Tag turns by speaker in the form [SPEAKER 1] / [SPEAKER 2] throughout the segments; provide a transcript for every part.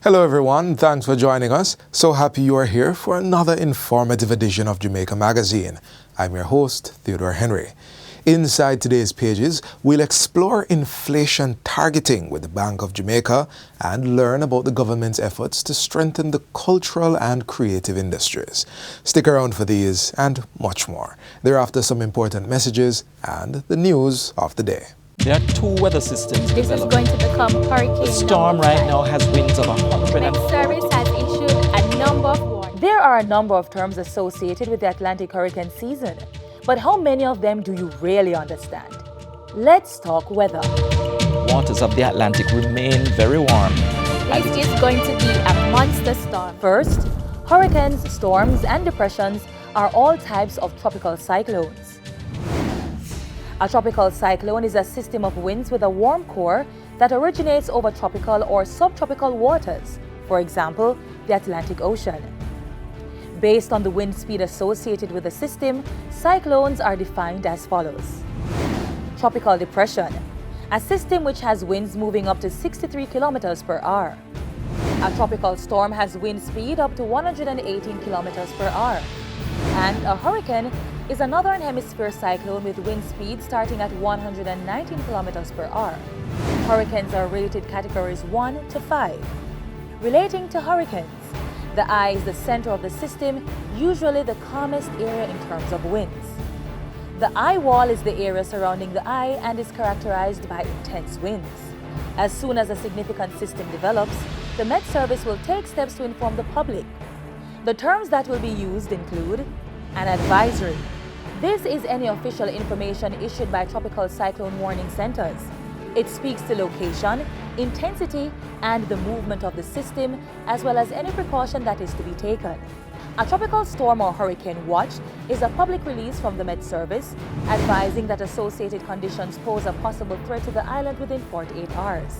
[SPEAKER 1] Hello everyone, thanks for joining us. So happy you are here for another informative edition of Jamaica Magazine. I'm your host, Theodore Henry. Inside today's pages, we'll explore inflation targeting with the Bank of Jamaica and learn about the government's efforts to strengthen the cultural and creative industries. Stick around for these and much more. Thereafter, some important messages and the news of the day.
[SPEAKER 2] There are two weather systems
[SPEAKER 3] This
[SPEAKER 2] developing.
[SPEAKER 3] is going to become hurricane.
[SPEAKER 2] The storm right now has winds of 100.
[SPEAKER 3] Met Service has issued a number of warnings.
[SPEAKER 4] There are a number of terms associated with the Atlantic hurricane season, but how many of them do you really understand? Let's talk weather.
[SPEAKER 2] Waters of the Atlantic remain very warm.
[SPEAKER 3] This is going to be a monster storm.
[SPEAKER 4] First, hurricanes, storms, and depressions are all types of tropical cyclones. A tropical cyclone is a system of winds with a warm core that originates over tropical or subtropical waters, for example, the Atlantic Ocean. Based on the wind speed associated with the system, cyclones are defined as follows. Tropical depression, a system which has winds moving up to 63 kilometers per hour. A tropical storm has wind speed up to 118 kilometers per hour. And a hurricane is a northern hemisphere cyclone with wind speed starting at 119 kilometers per hour. Hurricanes are rated categories 1 to 5. Relating to hurricanes, the eye is the center of the system, usually the calmest area in terms of winds. The eye wall is the area surrounding the eye and is characterized by intense winds. As soon as a significant system develops, the Met Service will take steps to inform the public. The terms that will be used include an advisory. This is any official information issued by tropical cyclone warning centers. It speaks to location, intensity, and the movement of the system, as well as any precaution that is to be taken. A tropical storm or hurricane watch is a public release from the Met Service advising that associated conditions pose a possible threat to the island within 48 hours.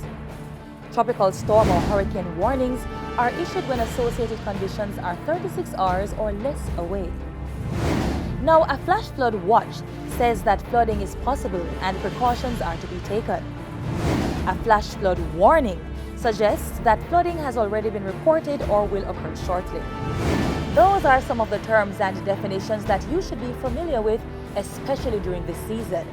[SPEAKER 4] Tropical storm or hurricane warnings are issued when associated conditions are 36 hours or less away. Now, a flash flood watch says that flooding is possible and precautions are to be taken. A flash flood warning suggests that flooding has already been reported or will occur shortly. Those are some of the terms and definitions that you should be familiar with, especially during this season.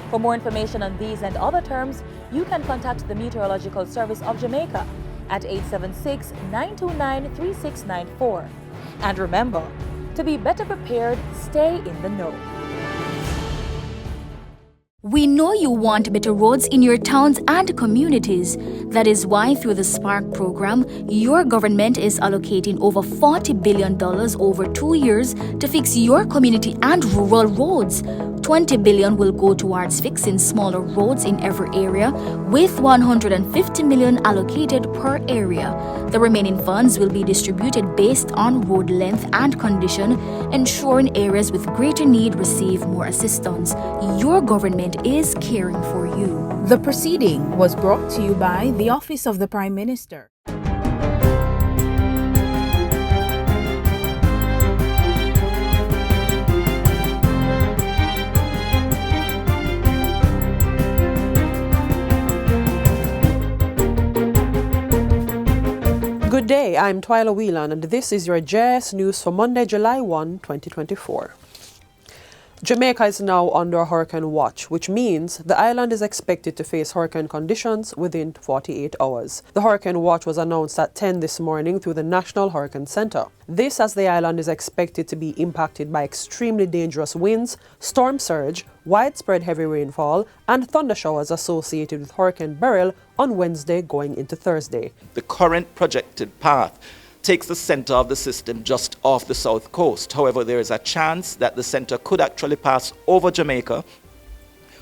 [SPEAKER 4] For more information on these and other terms, you can contact the Meteorological Service of Jamaica at 876-929-3694. And remember, to be better prepared, stay in the know.
[SPEAKER 5] We know you want better roads in your towns and communities. That is why through the SPARK program, your government is allocating over $40 billion over 2 years to fix your community and rural roads. $20 billion will go towards fixing smaller roads in every area, with $150 million allocated per area. The remaining funds will be distributed based on road length and condition, ensuring areas with greater need receive more assistance. Your government is caring for you.
[SPEAKER 6] The proceeding was brought to you by the Office of the Prime Minister.
[SPEAKER 7] Good day, I'm Twyla Whelan and this is your JS News for Monday, July 1, 2024. Jamaica is now under hurricane watch, which means the island is expected to face hurricane conditions within 48 hours. The hurricane watch was announced at 10 this morning through the National Hurricane Center. This as the island is expected to be impacted by extremely dangerous winds, storm surge, widespread heavy rainfall, and thunder showers associated with Hurricane Beryl on Wednesday going into Thursday.
[SPEAKER 2] The current projected path takes the center of the system just off the south coast. However, there is a chance that the center could actually pass over Jamaica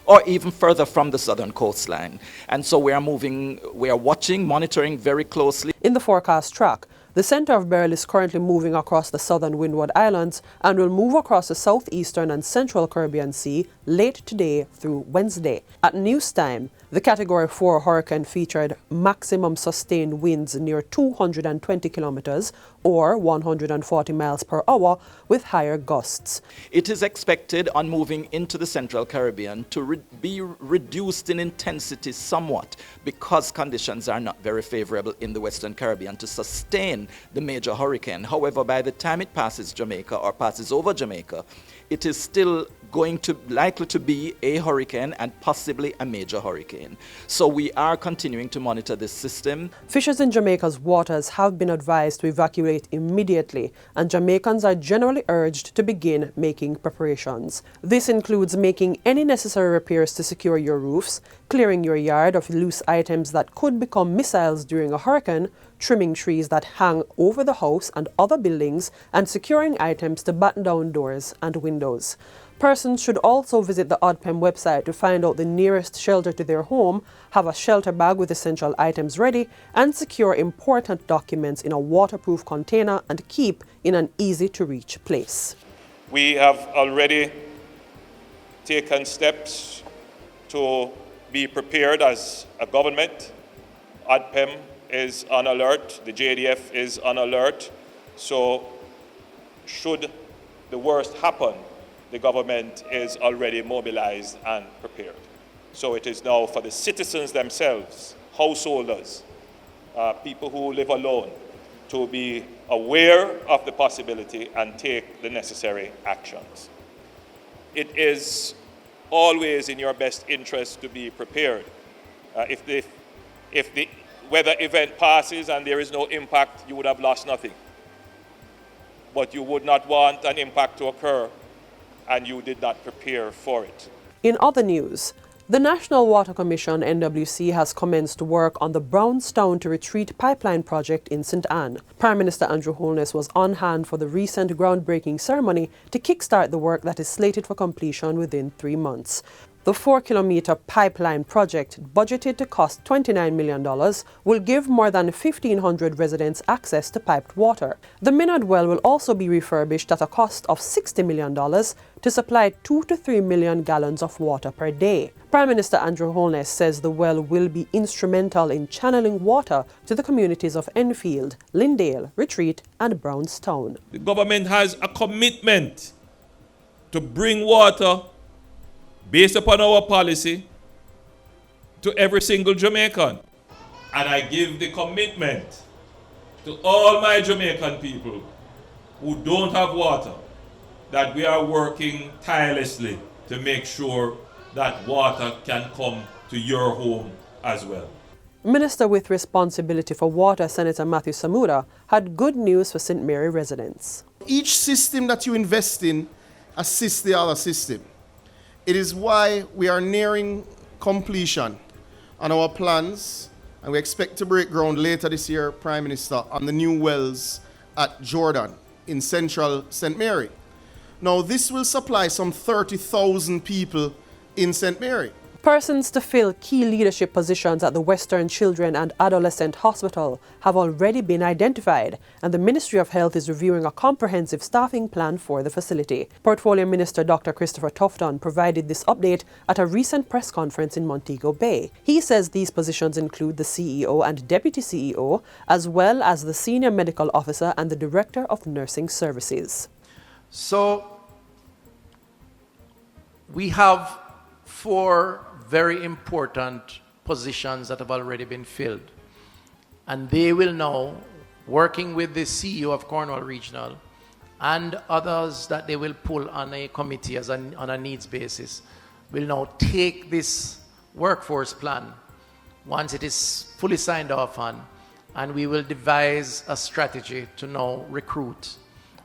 [SPEAKER 2] or even further from the southern coastline. And so we are watching, monitoring very closely.
[SPEAKER 7] In the forecast track, the center of Beryl is currently moving across the southern Windward Islands and will move across the southeastern and central Caribbean Sea late today through Wednesday. At news time, The Category 4 hurricane featured maximum sustained winds near 220 kilometers or 140 miles per hour with higher gusts.
[SPEAKER 2] It is expected on moving into the Central Caribbean to be reduced in intensity somewhat because conditions are not very favorable in the Western Caribbean to sustain the major hurricane. However, by the time it passes Jamaica or passes over Jamaica, it is still likely to be a hurricane and possibly a major hurricane. So we are continuing to monitor this system.
[SPEAKER 7] Fishers in Jamaica's waters have been advised to evacuate immediately, and Jamaicans are generally urged to begin making preparations. This includes making any necessary repairs to secure your roofs, clearing your yard of loose items that could become missiles during a hurricane, trimming trees that hang over the house and other buildings, and securing items to batten down doors and windows. Persons should also visit the ODPEM website to find out the nearest shelter to their home, have a shelter bag with essential items ready, and secure important documents in a waterproof container and keep in an easy-to-reach place.
[SPEAKER 8] We have already taken steps to be prepared as a government. ODPEM is on alert, the JDF is on alert, so should the worst happen, the government is already mobilized and prepared. So it is now for the citizens themselves, householders, people who live alone, to be aware of the possibility and take the necessary actions. It is always in your best interest to be prepared. If the weather event passes and there is no impact, you would have lost nothing. But you would not want an impact to occur, and you did not prepare for it.
[SPEAKER 7] In other news, the National Water Commission, NWC, has commenced work on the Brownstown to Retreat pipeline project in St. Anne. Prime Minister Andrew Holness was on hand for the recent groundbreaking ceremony to kickstart the work that is slated for completion within 3 months. The 4-kilometer pipeline project, budgeted to cost $29 million, will give more than 1,500 residents access to piped water. The Minard well will also be refurbished at a cost of $60 million to supply 2 to 3 million gallons of water per day. Prime Minister Andrew Holness says the well will be instrumental in channeling water to the communities of Enfield, Lindale, Retreat, and Brownstown.
[SPEAKER 9] The government has a commitment to bring water based upon our policy to every single Jamaican. And I give the commitment to all my Jamaican people who don't have water that we are working tirelessly to make sure that water can come to your home as well.
[SPEAKER 7] Minister with responsibility for water, Senator Matthew Samura, had good news for St. Mary residents.
[SPEAKER 10] Each system that you invest in assists the other system. It is why we are nearing completion on our plans, and we expect to break ground later this year, Prime Minister, on the new wells at Jordan in central St. Mary. Now, this will supply some 30,000 people in St. Mary.
[SPEAKER 7] Persons to fill key leadership positions at the Western Children and Adolescent Hospital have already been identified, and the Ministry of Health is reviewing a comprehensive staffing plan for the facility. Portfolio Minister Dr. Christopher Tufton provided this update at a recent press conference in Montego Bay. He says these positions include the CEO and Deputy CEO, as well as the Senior Medical Officer and the Director of Nursing Services.
[SPEAKER 11] So, we have 4 very important positions that have already been filled. And they will now, working with the CEO of Cornwall Regional and others that they will pull on a committee on a needs basis, will now take this workforce plan once it is fully signed off on, and we will devise a strategy to now recruit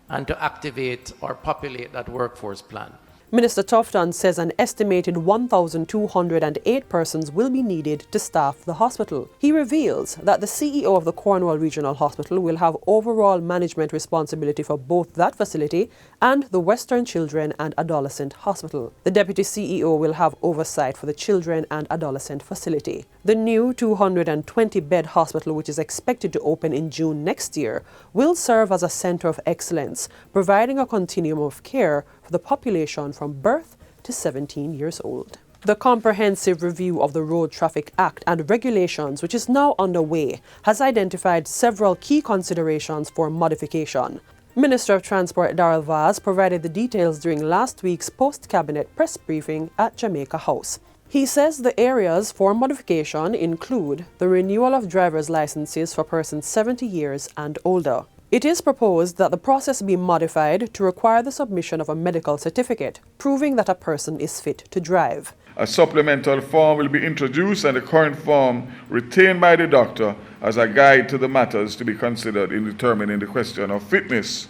[SPEAKER 11] and to activate or populate that workforce plan.
[SPEAKER 7] Minister Tufton says an estimated 1,208 persons will be needed to staff the hospital. He reveals that the CEO of the Cornwall Regional Hospital will have overall management responsibility for both that facility and the Western Children and Adolescent Hospital. The Deputy CEO will have oversight for the Children and Adolescent facility. The new 220-bed hospital, which is expected to open in June next year, will serve as a center of excellence, providing a continuum of care for the population from birth to 17 years old. The comprehensive review of the Road Traffic Act and regulations, which is now underway, has identified several key considerations for modification. Minister of Transport Beryl provided the details during last week's post-cabinet press briefing at Jamaica House. He says the areas for modification include the renewal of driver's licenses for persons 70 years and older. It is proposed that the process be modified to require the submission of a medical certificate proving that a person is fit to drive.
[SPEAKER 12] A supplemental form will be introduced and the current form retained by the doctor as a guide to the matters to be considered in determining the question of fitness.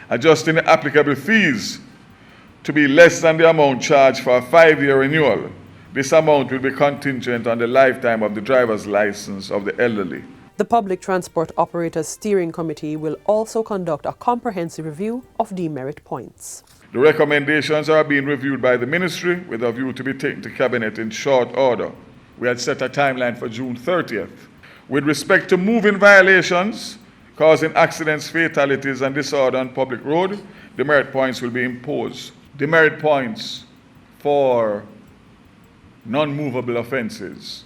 [SPEAKER 12] Adjusting the applicable fees to be less than the amount charged for a 5-year renewal. This amount will be contingent on the lifetime of the driver's license of the elderly.
[SPEAKER 7] The Public Transport Operators Steering Committee will also conduct a comprehensive review of demerit points.
[SPEAKER 12] The recommendations are being reviewed by the Ministry with a view to be taken to Cabinet in short order. We had set a timeline for June 30th. With respect to moving violations causing accidents, fatalities and disorder on public road, demerit points will be imposed. Demerit points for non-movable offences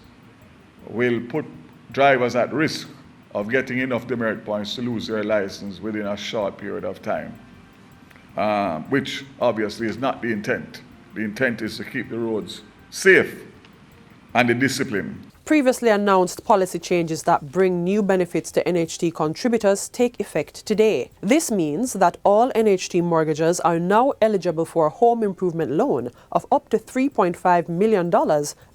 [SPEAKER 12] will put drivers at risk of getting enough demerit points to lose their license within a short period of time, which obviously is not the intent. The intent is to keep the roads safe and the discipline.
[SPEAKER 7] Previously announced policy changes that bring new benefits to NHT contributors take effect today. This means that all NHT mortgagers are now eligible for a home improvement loan of up to $3.5 million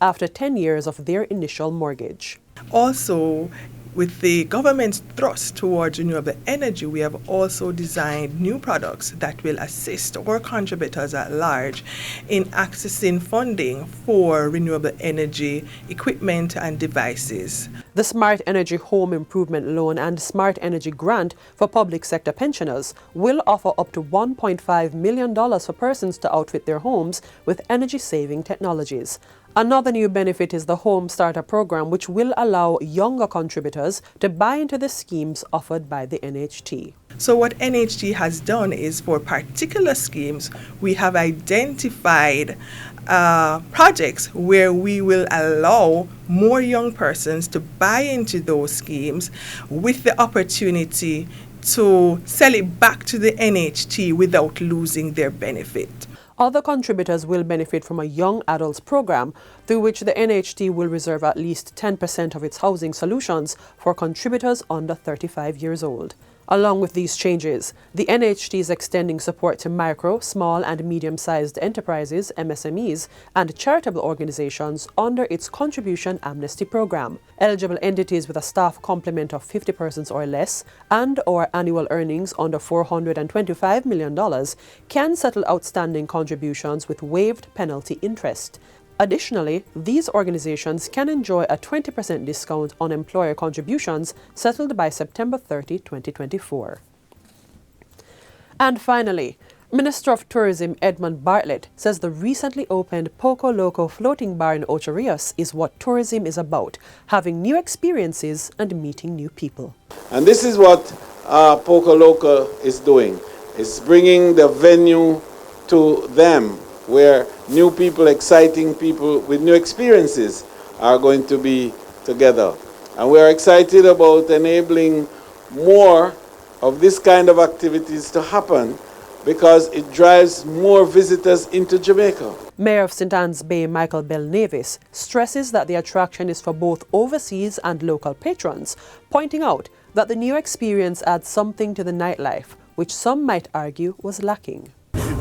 [SPEAKER 7] after 10 years of their initial mortgage.
[SPEAKER 13] Also, with the government's thrust towards renewable energy, we have also designed new products that will assist our contributors at large in accessing funding for renewable energy equipment and devices.
[SPEAKER 7] The Smart Energy Home Improvement Loan and Smart Energy Grant for public sector pensioners will offer up to $1.5 million for persons to outfit their homes with energy-saving technologies. Another new benefit is the Home Starter Program, which will allow younger contributors to buy into the schemes offered by the NHT.
[SPEAKER 13] So what NHT has done is for particular schemes, we have identified projects where we will allow more young persons to buy into those schemes with the opportunity to sell it back to the NHT without losing their benefit.
[SPEAKER 7] Other contributors will benefit from a young adults program through which the NHT will reserve at least 10% of its housing solutions for contributors under 35 years old. Along with these changes, the NHT is extending support to micro, small and medium-sized enterprises, MSMEs, and charitable organizations under its Contribution Amnesty Program. Eligible entities with a staff complement of 50 persons or less and/or annual earnings under $425 million can settle outstanding contributions with waived penalty interest. Additionally, these organizations can enjoy a 20% discount on employer contributions settled by September 30, 2024. And finally, Minister of Tourism Edmund Bartlett says the recently opened Poco Loco floating bar in Ocho Rios is what tourism is about, having new experiences and meeting new people.
[SPEAKER 14] And this is what Poco Loco is doing. It's bringing the venue to them, where new people, exciting people with new experiences are going to be together. And we are excited about enabling more of this kind of activities to happen because it drives more visitors into Jamaica.
[SPEAKER 7] Mayor of St. Anne's Bay, Michael Bell-Navis, stresses that the attraction is for both overseas and local patrons, pointing out that the new experience adds something to the nightlife, which some might argue was lacking.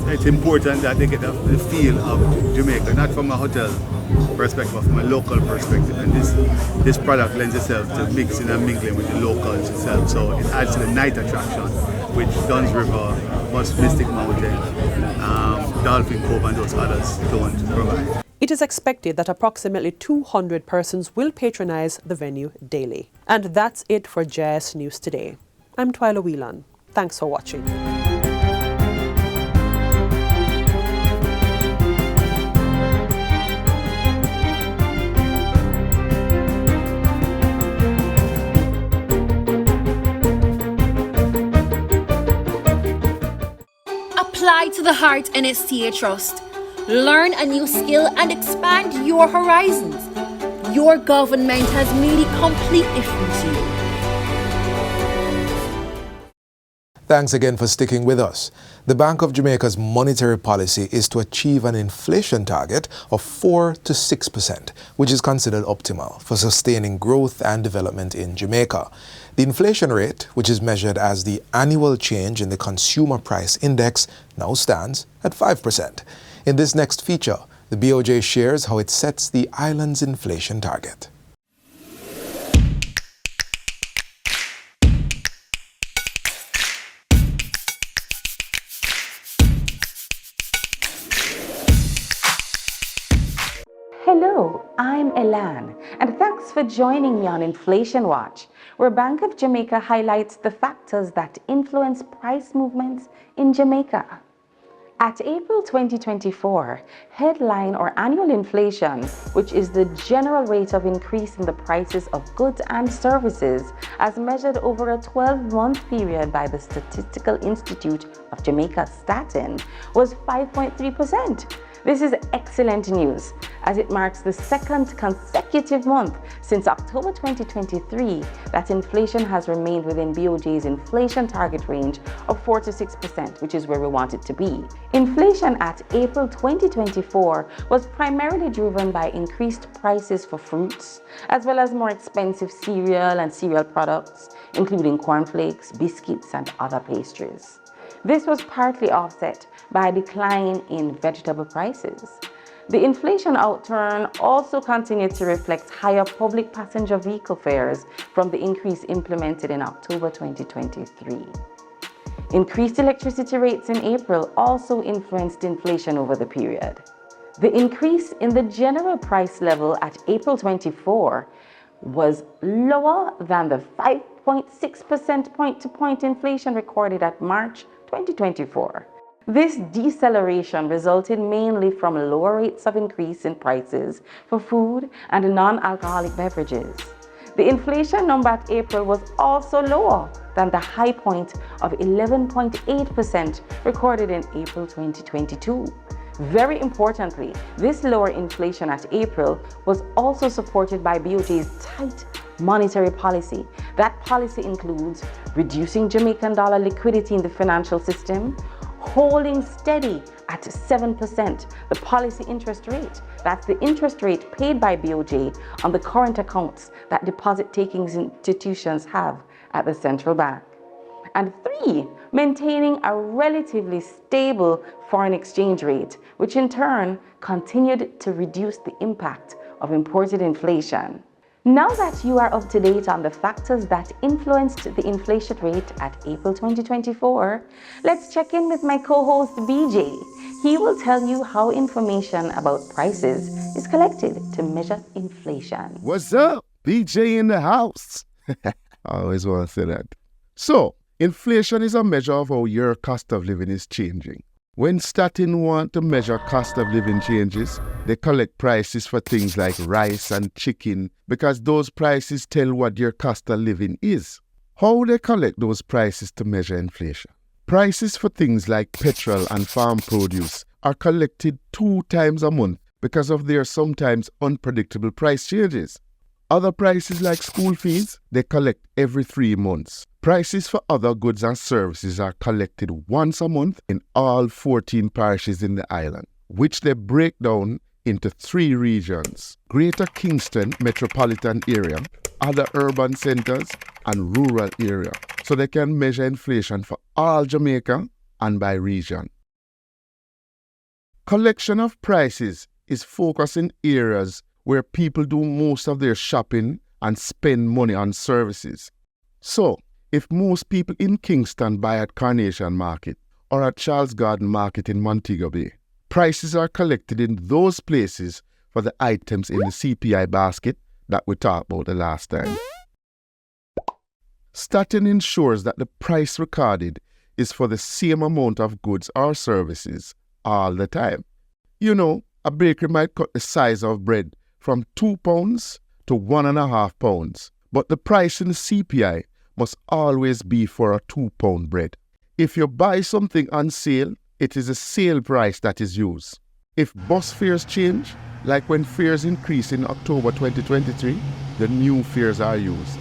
[SPEAKER 15] It's important that they get the feel of Jamaica, not from a hotel perspective, but from a local perspective. And this product lends itself to mixing and mingling with the locals itself. So it adds to the night attraction, which Dunn's River, Mystic Mountain, Dolphin Cove and those others don't provide.
[SPEAKER 7] It is expected that approximately 200 persons will patronize the venue daily. And that's it for JS News Today. I'm Twyla Whelan. Thanks for watching.
[SPEAKER 5] Apply to the Heart NSTA Trust. learn a new skill, and expand your horizons. Your government has made it completely free to you.
[SPEAKER 1] Thanks again for sticking with us. The Bank of Jamaica's monetary policy is to achieve an inflation target of 4 to 6%, which is considered optimal for sustaining growth and development in Jamaica. The inflation rate, which is measured as the annual change in the Consumer Price Index, now stands at 5%. In this next feature, the BOJ shares how it sets the island's inflation target.
[SPEAKER 16] Hello, I'm Elan, and thanks for joining me on Inflation Watch, where Bank of Jamaica highlights the factors that influence price movements in Jamaica. At April 2024, headline or annual inflation, which is the general rate of increase in the prices of goods and services as measured over a 12-month period by the Statistical Institute of Jamaica, Statin, was 5.3%. This is excellent news, as it marks the second consecutive month since October 2023 that inflation has remained within BOJ's inflation target range of 4 to 6%, which is where we want it to be. Inflation at April 2024 was primarily driven by increased prices for fruits, as well as more expensive cereal and cereal products, including cornflakes, biscuits, and other pastries. This was partly offset by a decline in vegetable prices. The inflation outturn also continued to reflect higher public passenger vehicle fares from the increase implemented in October 2023. Increased electricity rates in April also influenced inflation over the period. The increase in the general price level at April 24 was lower than the 5.6% point-to-point inflation recorded at March 2024. This deceleration resulted mainly from lower rates of increase in prices for food and non-alcoholic beverages. The inflation number at April was also lower than the high point of 11.8% recorded in April 2022. Very importantly, this lower inflation at April was also supported by BOJ's tight monetary policy. That policy includes reducing Jamaican dollar liquidity in the financial system, holding steady at 7%, the policy interest rate. That's the interest rate paid by BOJ on the current accounts that deposit-taking institutions have at the central bank. And 3, maintaining a relatively stable foreign exchange rate, which in turn continued to reduce the impact of imported inflation. Now that you are up to date on the factors that influenced the inflation rate at April 2024, let's check in with my co-host BJ. He will tell you how information about prices is collected to measure inflation.
[SPEAKER 17] What's up? BJ in the house. I always want to say that. So, inflation is a measure of how your cost of living is changing. When Statin want to measure cost of living changes, they collect prices for things like rice and chicken because those prices tell what your cost of living is. How they collect those prices to measure inflation? Prices for things like petrol and farm produce are collected 2 times a month because of their sometimes unpredictable price changes. Other prices like school fees, they collect every 3 months. Prices for other goods and services are collected once a month in all 14 parishes in the island, which they break down into 3 regions: Greater Kingston Metropolitan Area, other urban centers, and rural area, so they can measure inflation for all Jamaica and by region. Collection of prices is focused in areas where people do most of their shopping and spend money on services. So, if most people in Kingston buy at Carnation Market or at Charles Garden Market in Montego Bay, prices are collected in those places for the items in the CPI basket that we talked about the last time. Statin ensures that the price recorded is for the same amount of goods or services all the time. You know, a bakery might cut the size of bread from 2 pounds to 1.5 pounds, but the price in the CPI must always be for a 2-pound bread. If you buy something on sale, it is a sale price that is used. If bus fares change, like when fares increased in October 2023, the new fares are used.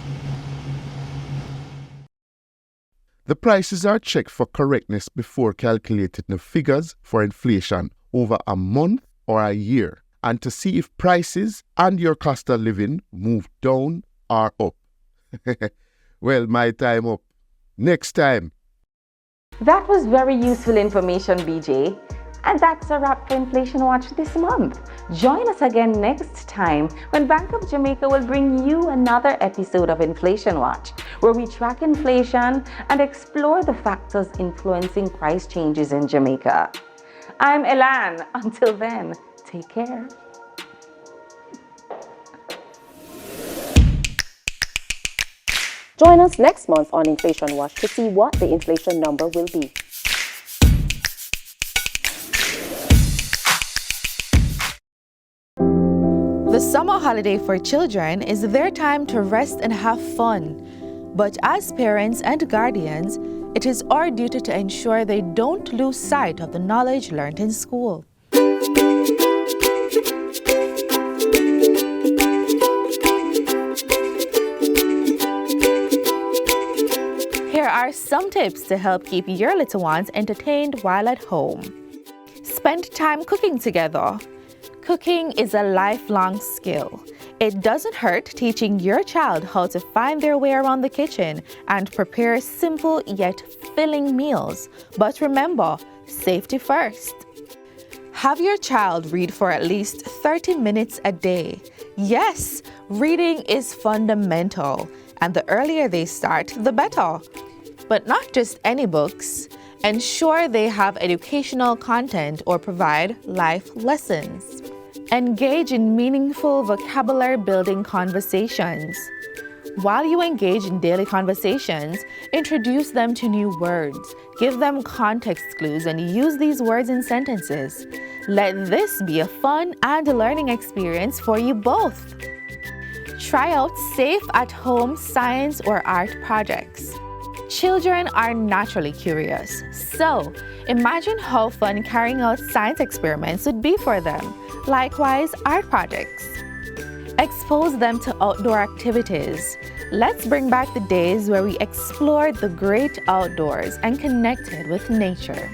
[SPEAKER 17] The prices are checked for correctness before calculating the figures for inflation over a month or a year, and to see if prices and your cost of living move down or up. Well, my time up. Next time.
[SPEAKER 16] That was very useful information, BJ. And that's a wrap for Inflation Watch this month. Join us again next time when Bank of Jamaica will bring you another episode of Inflation Watch, where we track inflation and explore the factors influencing price changes in Jamaica. I'm Elan. Until then, take care.
[SPEAKER 18] Join us next month on Inflation Watch to see what the inflation number will be.
[SPEAKER 6] The summer holiday for children is their time to rest and have fun. But as parents and guardians, it is our duty to ensure they don't lose sight of the knowledge learned in school. Here are some tips to help keep your little ones entertained while at home. Spend time cooking together. Cooking is a lifelong skill. It doesn't hurt teaching your child how to find their way around the kitchen and prepare simple yet filling meals. But remember, safety first. Have your child read for at least 30 minutes a day. Yes, reading is fundamental, and the earlier they start, the better. But not just any books. Ensure they have educational content or provide life lessons. Engage in meaningful vocabulary-building conversations. While you engage in daily conversations, introduce them to new words. Give them context clues and use these words in sentences. Let this be a fun and learning experience for you both. Try out safe at-home science or art projects. Children are naturally curious, so imagine how fun carrying out science experiments would be for them. Likewise, art projects. Expose them to outdoor activities. Let's bring back the days where we explored the great outdoors and connected with nature.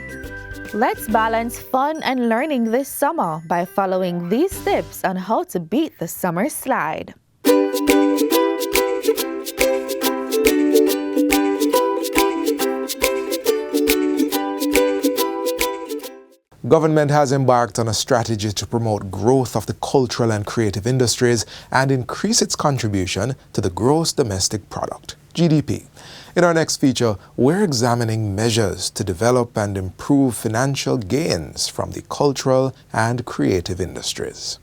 [SPEAKER 6] Let's balance fun and learning this summer by following these tips on how to beat the summer slide.
[SPEAKER 1] Government has embarked on a strategy to promote growth of the cultural and creative industries and increase its contribution to the gross domestic product, GDP. In our next feature, we're examining measures to develop and improve financial gains from the cultural and creative industries.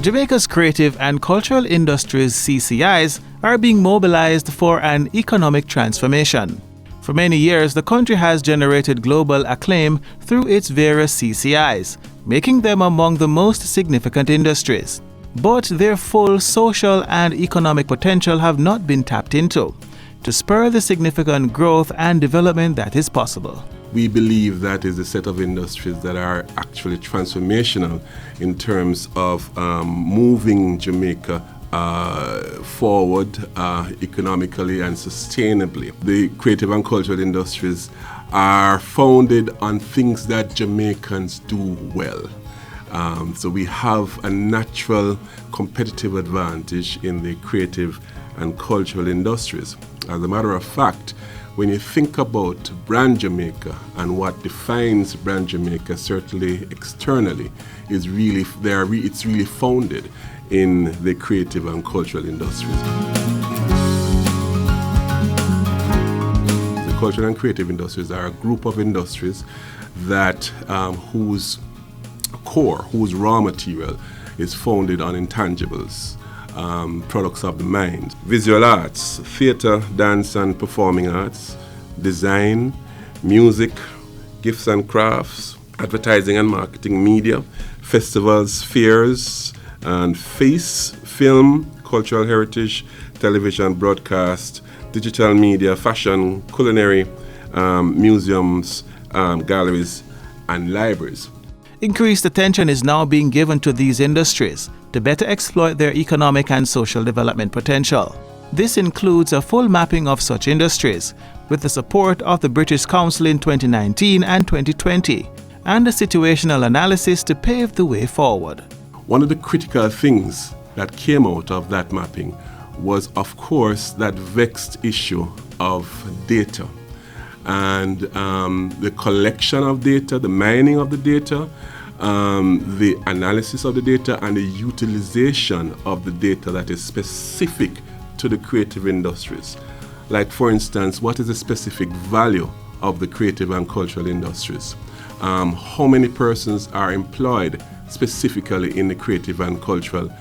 [SPEAKER 19] Jamaica's creative and cultural industries CCIs are being mobilized for an economic transformation. For many years, the country has generated global acclaim through its various CCIs, making them among the most significant industries. But their full social and economic potential have not been tapped into to spur the significant growth and development that is possible.
[SPEAKER 20] We believe that is a set of industries that are actually transformational in terms of moving Jamaica forward economically and sustainably. The creative and cultural industries are founded on things that Jamaicans do well. So we have a natural competitive advantage in the creative and cultural industries. As a matter of fact, when you think about brand Jamaica and what defines brand Jamaica, certainly externally, is really it's really founded in the creative and cultural industries. The cultural and creative industries are a group of industries that whose core, whose raw material is founded on intangibles. Products of the mind, visual arts, theatre, dance and performing arts, design, music, gifts and crafts, advertising and marketing, media, festivals, fairs, and film, cultural heritage, television, broadcast, digital media, fashion, culinary, museums, galleries, and libraries.
[SPEAKER 19] Increased attention is now being given to these industries to better exploit their economic and social development potential. This includes a full mapping of such industries, with the support of the British Council in 2019 and 2020, and a situational analysis to pave the way forward.
[SPEAKER 20] One of the critical things that came out of that mapping was, of course, that vexed issue of data. And the collection of data, the mining of the data, the analysis of the data, and the utilization of the data that is specific to the creative industries. Like, for instance, what is the specific value of the creative and cultural industries? How many persons are employed specifically in the creative and cultural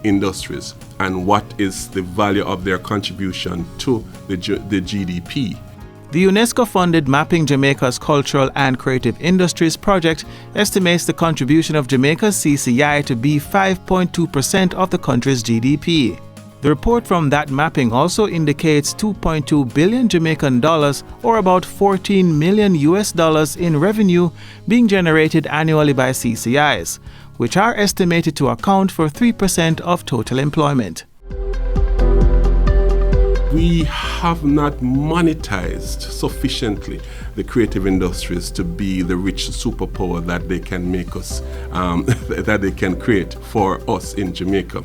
[SPEAKER 20] industries? And what is the value of their contribution to the GDP?
[SPEAKER 19] The UNESCO-funded Mapping Jamaica's Cultural and Creative Industries project estimates the contribution of Jamaica's CCI to be 5.2% of the country's GDP. The report from that mapping also indicates 2.2 billion Jamaican dollars, or about 14 million US dollars in revenue being generated annually by CCIs, which are estimated to account for 3% of total employment.
[SPEAKER 20] We have not monetized sufficiently the creative industries to be the rich superpower that they can make us, that they can create for us in Jamaica.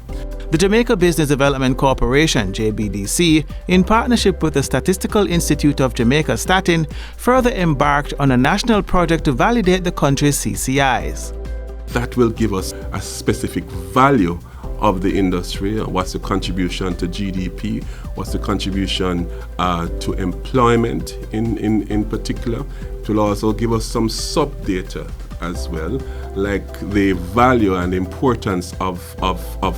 [SPEAKER 19] The Jamaica Business Development Corporation, JBDC, in partnership with the Statistical Institute of Jamaica, Statin, further embarked on a national project to validate the country's CCIs.
[SPEAKER 20] That will give us a specific value of the industry, what's the contribution to GDP, what's the contribution to employment in particular. It will also give us some sub-data as well, like the value and importance of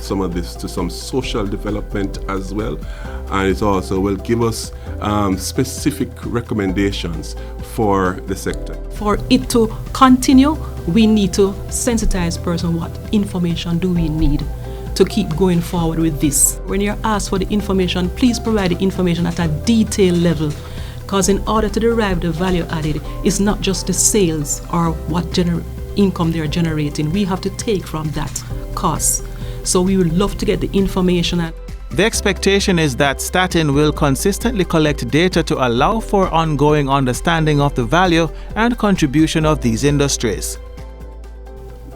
[SPEAKER 20] some of this to some social development as well. And it also will give us specific recommendations for the sector.
[SPEAKER 21] For it to continue, we need to sensitize person what information do we need to keep going forward with this. When you're asked for the information, please provide the information at a detailed level, because in order to derive the value added, it's not just the sales or what income they're generating. We have to take from that cost. So we would love to get the information.
[SPEAKER 19] The expectation is that Statin will consistently collect data to allow for ongoing understanding of the value and contribution of these industries.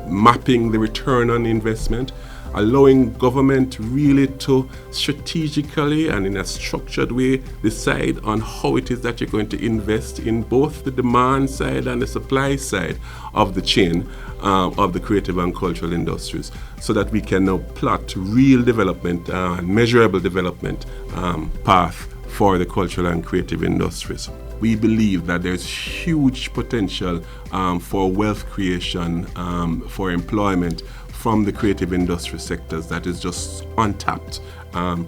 [SPEAKER 20] Mapping the return on investment, allowing government really to strategically and in a structured way decide on how it is that you're going to invest in both the demand side and the supply side of the chain of the creative and cultural industries, so that we can now plot real development and measurable development path for the cultural and creative industries. We believe that there's huge potential for wealth creation, for employment from the creative industry sectors that is just untapped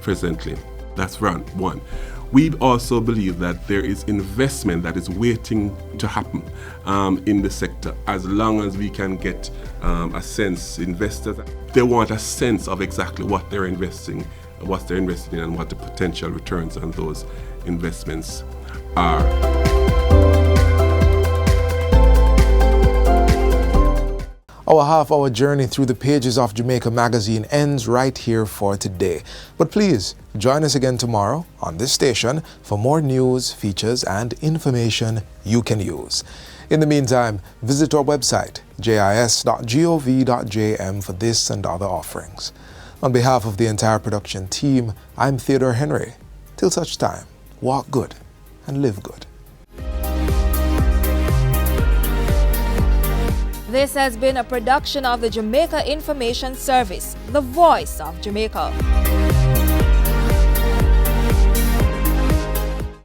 [SPEAKER 20] presently. That's round one. We also believe that there is investment that is waiting to happen in the sector, as long as we can get a sense, investors, they want a sense of exactly what they're investing, what they're investing in, and what the potential returns on those investments are.
[SPEAKER 1] Our half-hour journey through the pages of Jamaica Magazine ends right here for today. But please, join us again tomorrow on this station for more news, features, and information you can use. In the meantime, visit our website, jis.gov.jm, for this and other offerings. On behalf of the entire production team, I'm Theodore Henry. Till such time, walk good and live good.
[SPEAKER 4] This has been a production of the Jamaica Information Service, the voice of Jamaica.